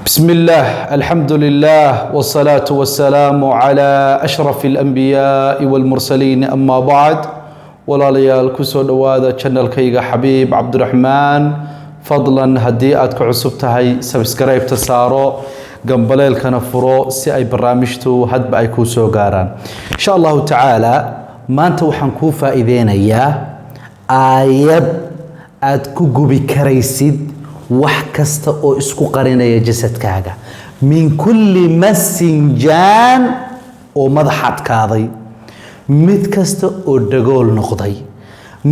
بسم الله الحمد لله والصلاة والسلام على أشرف الأنبياء والمرسلين أما بعد ولا ليال كسو دوادا channel كيغا حبيب عبد الرحمن فضلا هديئات كعصبتهاي سبسكرايب تسارو قنبليل كنفرو سي أي برامجتو هد بأي كوسو غاران إن شاء الله تعالى ما أنت وحنكو فائدين إياه آيب أدكو بكريسيد wax kasta oo isku qarinaya jasadkaaga min kulli masinjan oo madaxad kaaday mid kasta oo dhagool noqday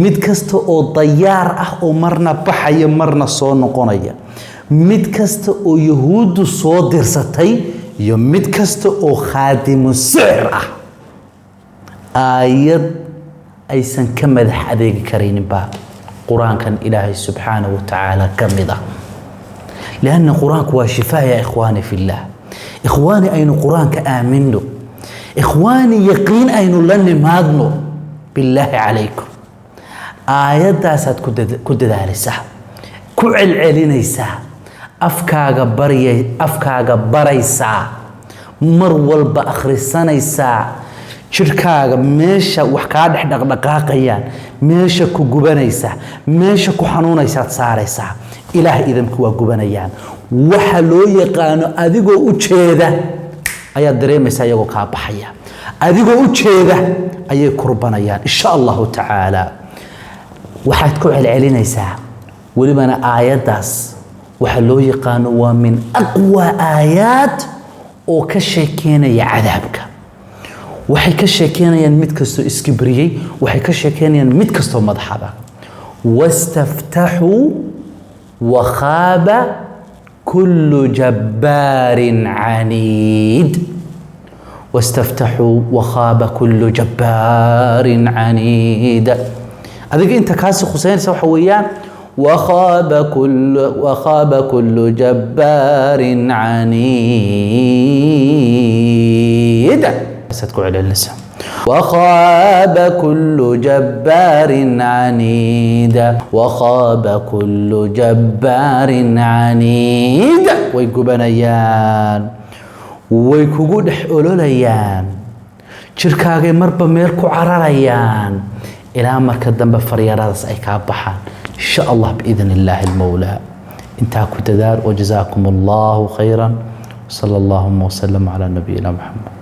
mid kasta oo diyaar ah oo marna baxaya marna soo noqonaya mid kasta oo yahuudu soo dirsatay iyo mid kasta oo khaadimu sir ah ayad aysan ka madax adeegi kareen ba قرآن كان إلهي سبحانه وتعالى كمذا لأن قرآن هو شفاء يا إخواني في الله إخواني أين قرآن كآمنه إخواني يقين أين لن ماذنه بالله عليكم آيات داسات كد دارسة كعل علينيسا أفكاغ بريسا مرول بأخرسانيسا shirkaaga meesha wax ka dhaqdhaqaaqayaan meesha ku gubanaysa meesha ku xanuunaysa saaraysa ilaahay idinku waa gubanayaan waxa loo yaqaano adigoo u jeeda ayaa dareemaysa iyagoo ka baxaya adigoo u jeeda ayay kurbanayaan insha Allah taala waxaad ku celcelinaysaa walibana aayadaas waxa loo yaqaano waa min aqwa aayat oo ka sheekeynaya cadaabka waxay ka sheekeynayaan mid kasto iskibriyay waxay ka sheekeynayaan mid kasto madaxada wastaftahu wa khaba kullu jabbarin anid wastaftahu wa khaba kullu jabbarin anid adiga inta kaasi khuseynaysa waxa weeyaan وخاب كل جبار عنيد ستكون على اللسان وخاب كل جبار عنيد وخاب كل جبار عنيد ويقبنيان ويكوغود حولوليان شركاغي مربا ميركو عراريان إلى مركز دنبا فريارات أي كابحان إن شاء الله بإذن الله المولى انتهى كتدار وجزاكم الله خيرا صلى الله وسلم على نبينا محمد